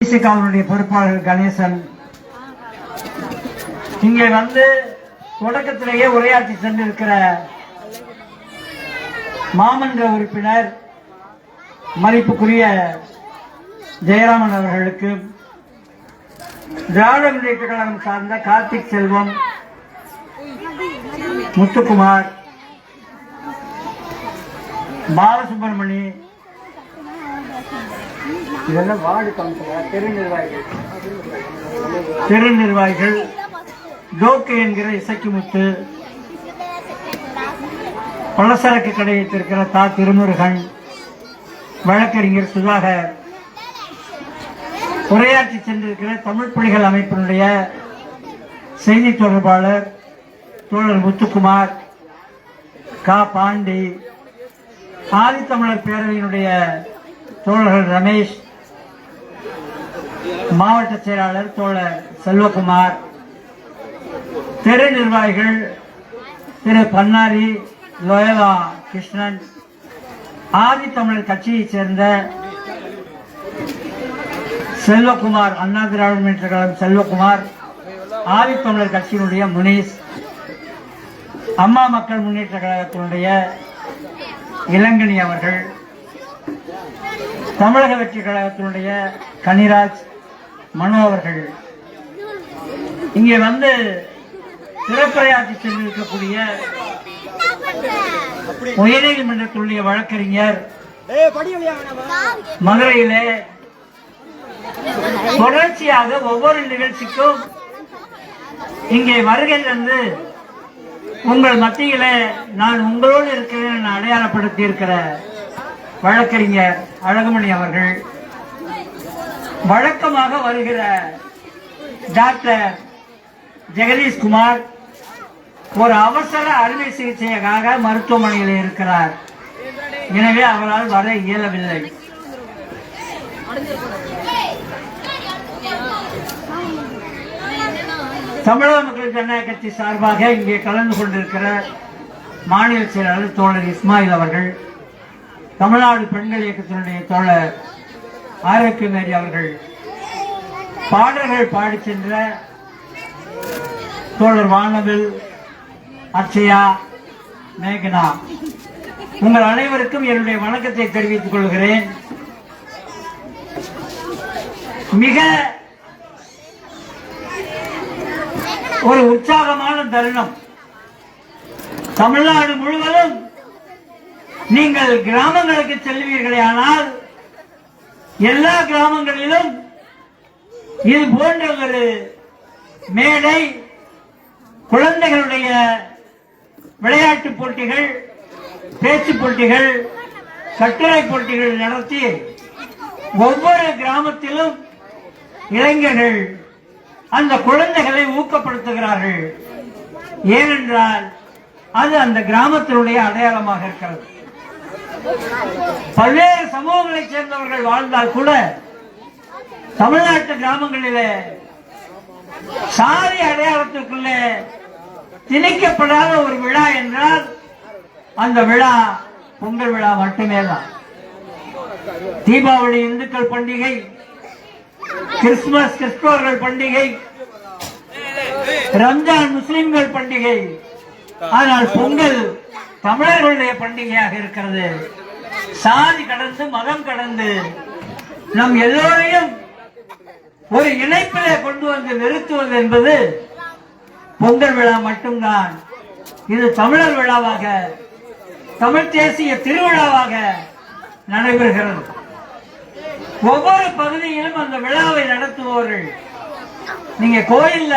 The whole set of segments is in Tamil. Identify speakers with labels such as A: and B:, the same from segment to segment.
A: அவனுடைய பொறுப்பாளர் கணேசன் இங்கே வந்து தொடக்கத்திலேயே உரையாற்றி சென்றிருக்கிற மாமன்ற உறுப்பினர் மதிப்புக்குரிய ஜெயராமன் அவர்களுக்கு, திராவிட முன்னேற்ற கழகம் சார்ந்த கார்த்திக் செல்வம், முத்துக்குமார், பாலசுப்ரமணி, இதெல்லாம் வார்டு கவுன்சிலர், தெரு நிர்வாகிகள், டோக்கு என்கிற இசக்கிமுத்து, பலசரக்கு கடை வைத்திருக்கிற தா திருமுருகன், வழக்கறிஞர் சுதாகர், உரையாற்றி சென்றிருக்கிற தமிழ் புலிகள் அமைப்பினுடைய செய்தி தொடர்பாளர் தோழர் முத்துக்குமார், கா பாண்டி, ஆதித்தமிழர் பேரவையினுடைய தோழர்கள் ரமேஷ், மாவட்ட செயலாளர் தோழர் செல்வகுமார், தெரு நிர்வாகிகள் திரு பன்னாரி, லோயலா கிருஷ்ணன், ஆதித்தமிழர் கட்சியைச் சேர்ந்த செல்வகுமார், அண்ணா திராவிட முன்னேற்ற கழகம் செல்வகுமார், ஆதித்தமிழர் கட்சியினுடைய முனீஸ், அம்மா மக்கள் முன்னேற்ற கழகத்தினுடைய இளங்கனி அவர்கள், தமிழக வெற்றி கழகத்தினுடைய கனிராஜ், மனு அவர்கள் இங்கே வந்து சிறப்புரையாற்றி சென்றிருக்கக்கூடிய உயர்நீதிமன்றத்தினுடைய வழக்கறிஞர், மதுரையிலே தொடர்ச்சியாக ஒவ்வொரு நிகழ்ச்சிக்கும் இங்கே வருகை தந்து உங்கள் மத்தியிலே நான் உங்களோடு இருக்கிறேன் அடையாளப்படுத்தி இருக்கிற வழக்கறிஞர் அழகுமணி அவர்கள், வழக்கமாக வருகிற டாக்டர் ஜெகதீஷ்குமார் ஒரு அவசர அறுவை சிகிச்சைக்காக மருத்துவமனையில் இருக்கிறார். எனவே அவரால் வர இயலவில்லை. தமிழக மக்கள் ஜனநாயக கட்சி சார்பாக இங்கே கலந்து கொண்டிருக்கிற மாநில செயலாளர் தோழர் இஸ்மாயில் அவர்கள், தமிழ்நாடு பெண்கள் இயக்கத்தினுடைய தோழர் ஆரோக்கியமேரி அவர்கள், பாடல்கள் பாடி சென்ற தோழர் வானவில், அக்ஷயா, மேகனா, உங்கள் அனைவருக்கும் என்னுடைய வணக்கத்தை தெரிவித்துக் கொள்கிறேன். மிக ஒரு உற்சாகமான தருணம். தமிழ்நாடு முழுவதும் நீங்கள் கிராமங்களுக்கு செல்வீர்களே, ஆனால் எல்லா கிராமங்களிலும் இது போன்ற ஒரு மேடை, குழந்தைகளுடைய விளையாட்டு போட்டிகள், பேச்சு போட்டிகள், கட்டுரை போட்டிகள் நடத்தி ஒவ்வொரு கிராமத்திலும் இளைஞர்கள் அந்த குழந்தைகளை ஊக்கப்படுத்துகிறார்கள். ஏனென்றால் அது அந்த கிராமத்தினுடைய அடையாளமாக இருக்கிறது. பல்வேறு சமூகங்களைச் சேர்ந்தவர்கள் வாழ்ந்தால் கூட தமிழ்நாட்டு கிராமங்களிலே சாதி அடையாளத்திற்குள்ளே திணிக்கப்படாத ஒரு விழா என்றால் அந்த விழா பொங்கல் விழா மட்டுமே தான். தீபாவளி இந்துக்கள் பண்டிகை, கிறிஸ்துமஸ் கிறிஸ்தவர்கள் பண்டிகை, ரம்ஜான் முஸ்லிம்கள் பண்டிகை, ஆனால் பொங்கல் தமிழர்களுடைய பண்டிகையாக இருக்கிறது. சாதி கடந்து, மதம் கடந்து நம் எல்லோரையும் ஒரு இணைப்பிலே கொண்டு வந்து நிறுத்துவது என்பது பொங்கல் விழா மட்டும்தான். இது தமிழர் விழாவாக, தமிழ் தேசிய திருவிழாவாக நடைபெறுகிறது. ஒவ்வொரு பகுதியிலும் அந்த விழாவை நடத்துபவர்கள், நீங்க கோயில்ல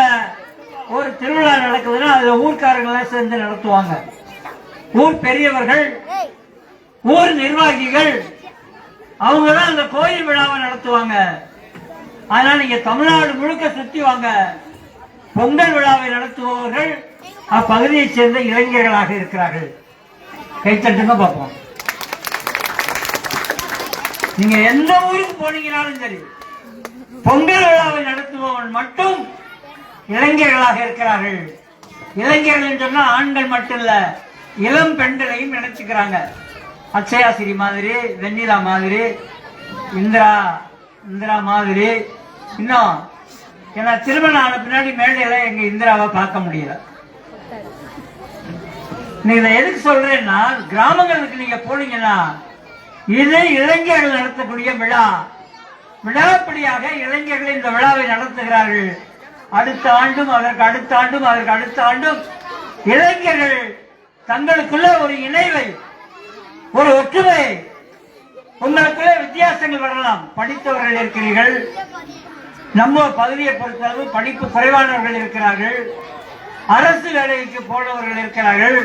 A: ஒரு திருவிழா நடக்குதுன்னா அதுல ஊர்க்காரங்களாம் சேர்ந்து நடத்துவாங்க. ஊர் பெரியவர்கள், ஊர் நிர்வாகிகள், அவங்கதான் அந்த கோயில் விழாவை நடத்துவாங்க. அதனால நீங்க தமிழ்நாடு முழுக்க சுத்தி வாங்க, பொங்கல் விழாவை நடத்துபவர்கள் அப்பகுதியைச் சேர்ந்த இளைஞர்களாக இருக்கிறார்கள். கைத்தட்டுங்க பார்ப்போம். நீங்க எந்த ஊருக்கு போனீங்கனாலும் சரி, பொங்கல் விழாவை நடத்துபவன் மட்டும் இளைஞர்களாக இருக்கிறார்கள். இளைஞர்கள் சொன்னா ஆண்கள் மட்டும் இல்ல, இளம் பெண்களையும் நினைச்சுக்கிறாங்க. அக்ஷயா ஸ்ரீ மாதிரி, வெண்ணிலா மாதிரி, இந்திரா இந்திரா மாதிரி இன்னும் ஏன்னா திருமணம் ஆன பின்னாடி மேடையில எங்க இந்திராவை பார்க்க முடியல. இதை எதுக்கு சொல்றேன்னா, கிராமங்களுக்கு நீங்க போனீங்கன்னா இது இளைஞர்கள் நடத்தக்கூடிய விழா. விழாப்படியாக இளைஞர்கள் இந்த விழாவை நடத்துகிறார்கள். அடுத்த ஆண்டும் அதற்கு அடுத்த ஆண்டும் அதற்கு அடுத்த ஆண்டும் இளைஞர்கள் தங்களுக்குள்ள ஒரு இணைவை, ஒரு ஒற்றுமை, உங்களுக்குள்ள வித்தியாசங்கள் வரலாம். படித்தவர்கள் இருக்கிறீர்கள், நம்ம பகுதியை பொறுத்தளவு படிப்பு குறைவானவர்கள் இருக்கிறார்கள், அரசு வேலைக்கு போனவர்கள் இருக்கிறார்கள்,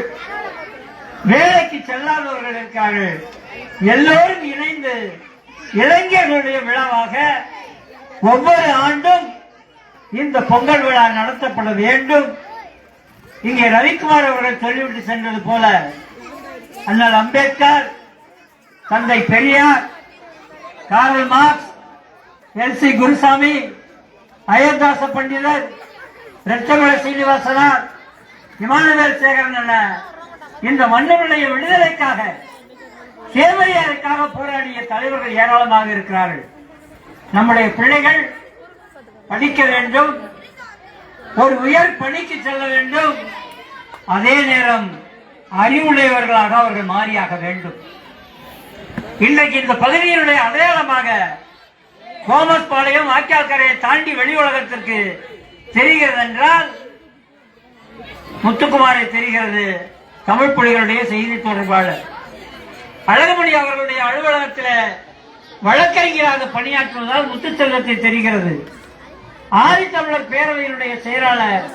A: வேலைக்கு செல்லாதவர்கள் இருக்கிறார்கள். எல்லோரும் இணைந்து இளைஞர்களுடைய விழாவாக ஒவ்வொரு ஆண்டும் இந்த பொங்கல் விழா நடத்தப்பட வேண்டும். இங்கே ரவிக்குமார் அவர்கள் சொல்லிவிட்டு சென்றது போல அண்ணல் அம்பேத்கர், தந்தை Periyar, Karl Marx, LC. Gurusamy, Ayothidasa பண்டிதர், ரத்தமலை சீனிவாசனார், இமானுவேல் சேகரன் என இந்த மன்னனுடைய விடுதலைக்காக, சேவையாருக்காக போராடிய தலைவர்கள் ஏராளமாக இருக்கிறார்கள். நம்முடைய பிள்ளைகள் படிக்க வேண்டும், ஒரு உயர் பணிக்கு செல்ல வேண்டும், அதே நேரம் அறிவுடையவர்களாக அவர்கள் மாறியாக வேண்டும். இன்றைக்கு இந்த பகுதியினுடைய அடையாளமாக கோமஸ் பாளையம் வாய்க்கால் கரையை தாண்டி வெளி உலகத்திற்கு தெரிகிறது என்றால் முத்துக்குமாரை தெரிகிறது. தமிழ் புலிகளுடைய செய்தி தொடர்பாளர் அழகுமணி அவர்களுடைய அலுவலகத்தில் வழக்கறிஞராக பணியாற்றுவதால் முத்துச்செல்வத்தை தெரிகிறது. ஆதித்தமிழர் பேரவையினுடைய செயலாளர்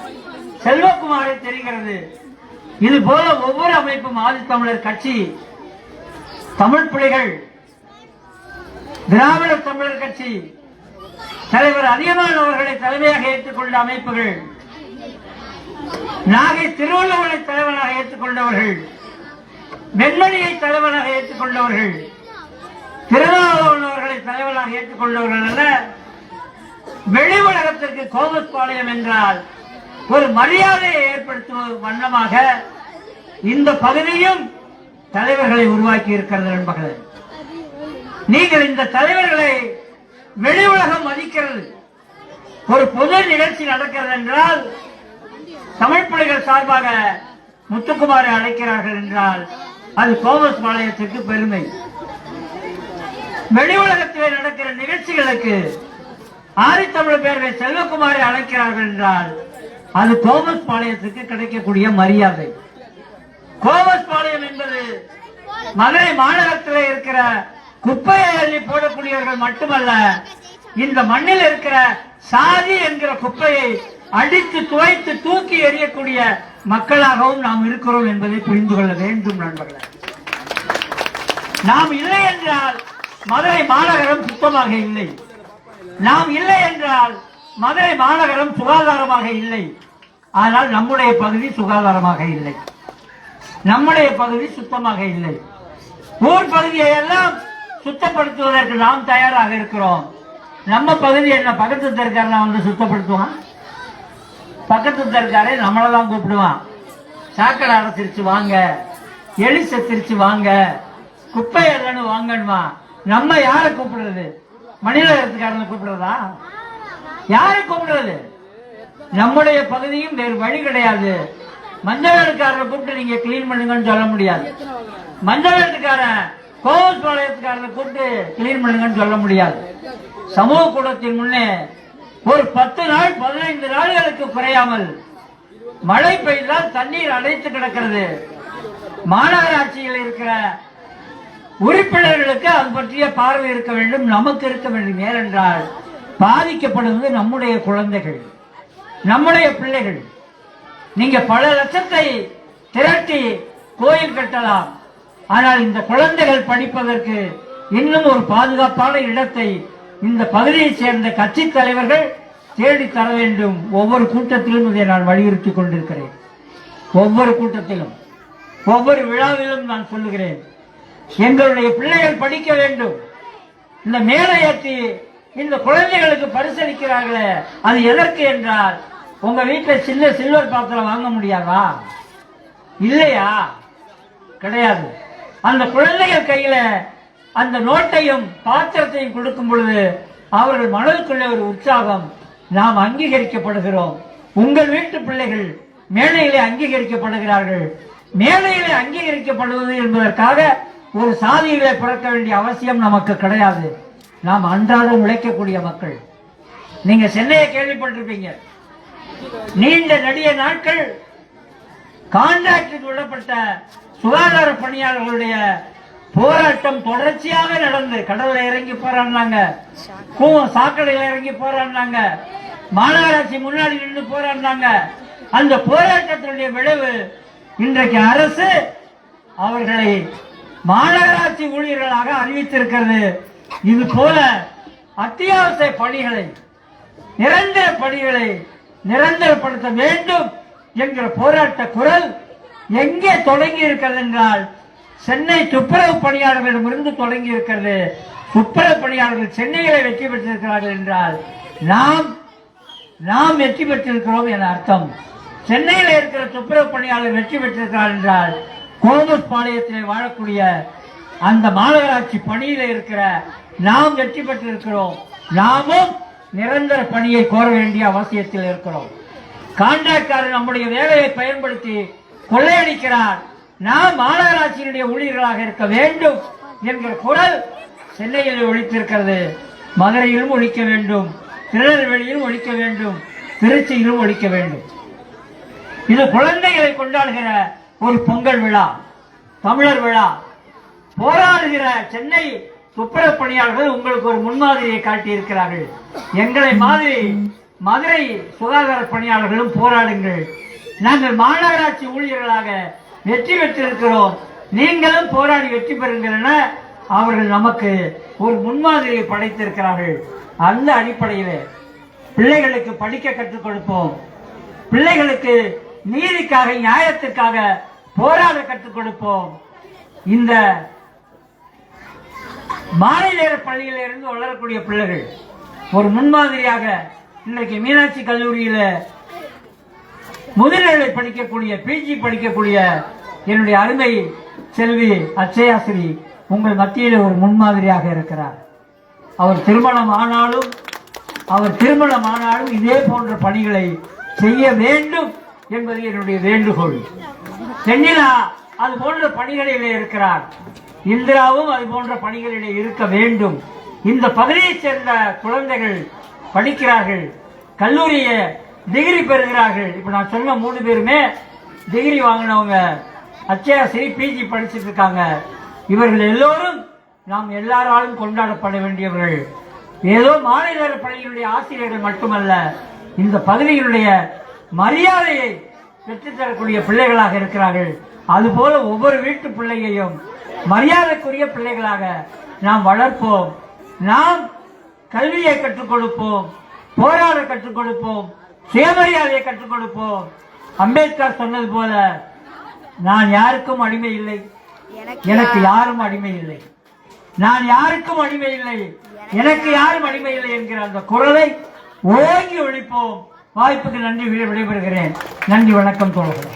A: செல்வகுமாரை தெரிகிறது. இது போல ஒவ்வொரு அமைப்பும் ஆதித்தமிழர் கட்சி, தமிழ் புலிகள், திராவிட தமிழர் கட்சி, தலைவர் அதிகமான அவர்களை தலைமையாக ஏற்றுக்கொண்ட அமைப்புகள், நாகை திருவள்ளுவரை தலைவராக ஏற்றுக்கொண்டவர்கள், வெண்மணியை தலைவராக ஏற்றுக்கொண்டவர்கள், திருநாவலவன் அவர்களை தலைவராக ஏற்றுக்கொண்டவர்கள் அல்ல. வெளி உலகத்திற்கு கோமஸ் பாளையம் என்றால் ஒரு மரியாதையை ஏற்படுத்தும் வண்ணமாக இந்த பகுதியும் தலைவர்களை உருவாக்கி இருக்கிறது. நண்பர்களே, நீங்கள் இந்த தலைவர்களை வெளி உலகம் மதிக்கிறது. ஒரு பொது நிகழ்ச்சி நடக்கிறது என்றால் தமிழ் புலிகள் சார்பாக முத்துக்குமாரை அழைக்கிறார்கள் என்றால் அது கோமஸ் பாளையத்திற்கு பெருமை. வெளி உலகத்திலே நடக்கிற நிகழ்ச்சிகளுக்கு ஆதித்தமிழர் பேரவை செல்வகுமாரை அழைக்கிறார்கள் என்றால் அது கோமஸ் பாளையத்துக்கு கிடைக்கக்கூடிய மரியாதை. கோமஸ் பாளையம் என்பது மதுரை மாநகரத்தில் இருக்கிற குப்பையை அள்ளி போடக்கூடியவர்கள் மட்டுமல்ல, இந்த மண்ணில் இருக்கிற சாதி என்கிற குப்பையை அடித்து துவைத்து தூக்கி எறியக்கூடிய மக்களாகவும் நாம் இருக்கிறோம் என்பதை புரிந்து கொள்ள வேண்டும். நண்பர்களே, நாம் இல்லை என்றால் மதுரை மாநகரம் சுத்தமாக இல்லை. நாம் இல்லை என்றால் மதுரை மாநகரம் சுகாதாரமாக இல்லை. ஆனால் நம்முடைய பகுதி சுகாதாரமாக இல்லை, நம்முடைய பகுதி சுத்தமாக இல்லை. ஊர் பகுதியை எல்லாம் சுத்தப்படுத்துவதற்கு நாம் தயாராக இருக்கிறோம். நம்ம பகுதி என்ன, பக்கத்து தெருக்காரன் வந்து சுத்தப்படுத்துவான்? பக்கத்து தெருக்காரே நம்மளதான் கூப்பிடுவான். சாக்கடை அடைச்சிருச்சு வாங்க, எலி செத்திருச்சு வாங்க, குப்பை எல்லன்னு வாங்கணுமா? நம்ம யாரை கூப்பிடுறது? மனிதத்துக்காரனை கூப்பிடுறதா? யாரை கூப்பிடுறது? நம்முடைய பகுதியும் வேறு வழி கிடையாது. மஞ்சள் வேட்டுக்காரரை கூப்பிட்டு நீங்க கிளீன் பண்ணுங்கன்னு சொல்ல முடியாது. மஞ்சள் வேட்டுக்காரன் கோமஸ் பாளையத்துக்காரனை கூப்பிட்டு கிளீன் பண்ணுங்கன்னு சொல்ல முடியாது. சமூக கூடத்தின் முன்னே ஒரு 10 நாள் 15 நாள்களுக்கு குறையாமல் மழை பெய்தால் தண்ணீர் அடைத்து கிடக்கிறது. மாநகராட்சியில் இருக்கிற உறுப்பினர்களுக்கு அது பற்றிய பார்வை இருக்க வேண்டும், நமக்கு இருக்க வேண்டும். ஏனென்றால் பாதிக்கப்படுவது நம்முடைய குழந்தைகள், நம்முடைய பிள்ளைகள். நீங்க பல லட்சத்தை திரட்டி கோயில் கட்டலாம், ஆனால் இந்த குழந்தைகள் படிப்பதற்கு இன்னும் ஒரு பாதுகாப்பான இடத்தை இந்த பகுதியை சேர்ந்த கட்சி தலைவர்கள் தேடி தர வேண்டும். ஒவ்வொரு கூட்டத்திலும் இதை நான் வலியுறுத்திக் கொண்டிருக்கிறேன். ஒவ்வொரு கூட்டத்திலும், ஒவ்வொரு விழாவிலும் நான் சொல்லுகிறேன், எங்களுடைய பிள்ளைகள் படிக்க வேண்டும். இந்த மேலே ஏற்றி இந்த குழந்தைகளுக்கு பரிசளிக்கிறார்களே, அது எதற்கு என்றால் உங்க வீட்டில் சின்ன சில்வர் பாத்திரம் வாங்க முடியாதா? இல்லையா? கிடையாது. அந்த குழந்தைகள் கையில அந்த நோட்டையும் பாத்திரத்தையும் கொடுக்கும் பொழுது அவர்கள் மனதுக்குள்ள ஒரு உற்சாகம், நாம் அங்கீகரிக்கப்படுகிறோம். உங்கள் வீட்டு பிள்ளைகள் மேடையிலே அங்கீகரிக்கப்படுகிறார்கள். மேடையிலே அங்கீகரிக்கப்படுவது என்பதற்காக ஒரு சாதியிலே பிறக்க வேண்டிய அவசியம் நமக்கு கிடையாது. நாம் அன்றாடம் உழைக்கக்கூடிய மக்கள். நீங்க சென்னையை கேள்விப்பட்டிருப்பீங்க. நீண்ட நெடிய நாட்கள் கான்ட்ராக்டுக்கு விடப்பட்ட சுகாதார பணியாளர்களுடைய போராட்டம் தொடர்ச்சியாக நடந்து, கடல்ல இறங்கி போராடினாங்க, சாக்கடையில் இறங்கி போராடினாங்க, மாநகராட்சி முன்னாடி நின்று போராடினாங்க. அந்த போராட்டத்தினுடைய விளைவு இன்றைக்கு அரசு அவர்களை மாநகராட்சி ஊழியர்களாக அறிவித்திருக்கிறது. இது போல அத்தியாவசிய பணிகளை, நிரந்தர பணிகளை நிரந்தரப்படுத்த வேண்டும் என்கிற போராட்ட குரல் எங்கே தொடங்கி இருக்கிறது என்றால், சென்னை துப்புரவு பணியாளர்களிடமிருந்து தொடங்கி இருக்கிறது. துப்புரவு பணியாளர்கள் சென்னையிலே வெற்றி பெற்றிருக்கிறார்கள் என்றால் நாம் வெற்றி பெற்றிருக்கிறோம் என அர்த்தம். சென்னையில் இருக்கிற துப்புரவு பணியாளர் வெற்றி பெற்றிருக்கிறார் என்றால், கோமஸ் பாளையத்திலே வாழக்கூடிய அந்த மாநகராட்சி பணியில இருக்கிற நாம் வெற்றி பெற்றிருக்கிறோம். நாமும் நிரந்தர பணியை கோர வேண்டிய அவசியத்தில் இருக்கிறோம். கான்ட்ராக்டர் நம்முடைய வேலையை பயன்படுத்தி கொள்ளையடிக்கிறார். நாம் மாநகராட்சியினுடைய ஊழியர்களாக இருக்க வேண்டும் என்கிற குரல் சென்னையில் ஒலித்திருக்கிறது. மதுரையிலும் ஒலிக்க வேண்டும், திருநெல்வேலியிலும் ஒலிக்க வேண்டும், திருச்சியிலும் ஒலிக்க வேண்டும். இது குழந்தைகளை கொண்டாடுகிற ஒரு பொங்கல் விழா, தமிழர் விழா. போராடுகிற சென்னை துப்புரவு பணியாளர்கள் உங்களுக்கு ஒரு முன்மாதிரியை காட்டியிருக்கிறார்கள். எங்களை மாதிரி மதுரை சுகாதார பணியாளர்களும் போராடுங்கள். நாங்கள் மாநகராட்சி ஊழியர்களாக வெற்றி பெற்றிருக்கிறோம், நீங்களும் போராடி வெற்றி பெறுங்கள் என அவர்கள் நமக்கு ஒரு முன்மாதிரியை படைத்திருக்கிறார்கள். அந்த அடிப்படையில் பிள்ளைகளுக்கு படிக்க கற்றுக் கொடுப்போம். பிள்ளைகளுக்கு நீதிக்காக, நியாயத்திற்காக போராட கற்றுக் கொடுப்போம். இந்த மாலை நேர பள்ளியில இருந்து வளரக்கூடிய பிள்ளைகள் ஒரு முன்மாதிரியாக இன்றைக்கு மீனாட்சி கல்லூரியில முதுநிலை படிக்கக்கூடிய, பிஜி படிக்கக்கூடிய என்னுடைய அருமை செல்வி அச்சயாஸ்ரீ உங்கள் மத்தியில் ஒரு முன்மாதிரியாக இருக்கிறார். அவர் திருமணம் ஆனாலும் இதே போன்ற பணிகளை செய்ய வேண்டும் என்பது என்னுடைய வேண்டுகோள். தென்னிலா அது போன்ற பணிகளிலே இருக்கிறார். இந்திராவும் அது போன்ற பணிகளிலே இருக்க வேண்டும். இந்த பகுதியைச் சேர்ந்த குழந்தைகள் படிக்கிறார்கள், கல்லூரிய டிகிரி பெறுகிறார்கள். இப்ப நான் சொன்ன 3 பேருமே டிகிரி வாங்கினவங்க, அச்சயாஸ்ரீ பிஜி படிச்சுட்டு இருக்காங்க. இவர்கள் எல்லோரும் நாம் எல்லாராலும் கொண்டாடப்பட வேண்டியவர்கள். ஏதோ மாநில பள்ளியினுடைய ஆசிரியர்கள் மட்டுமல்ல, இந்த பகுதியினுடைய மரியாதையை பெற்றுத்தரக்கூடிய பிள்ளைகளாக இருக்கிறார்கள். அதுபோல ஒவ்வொரு வீட்டு பிள்ளையையும் மரியாதைக்குரிய பிள்ளைகளாக நாம் வளர்ப்போம். நாம் கல்வியை கற்றுக் கொடுப்போம், போராட கற்றுக் கொடுப்போம், சுயமரியாதையை கற்றுக் கொடுப்போம். அம்பேத்கர் சொன்னது போல, நான் யாருக்கும் அடிமை இல்லை, எனக்கு யாரும் அடிமை இல்லை. நான் யாருக்கும் அடிமை இல்லை, எனக்கு யாரும் அடிமை இல்லை என்கிற அந்த குரலை ஓங்கி ஒழிப்போம். வாய்ப்புக்கு நன்றி, விடைபெறுகிறேன். நன்றி, வணக்கம் தோழர்களே.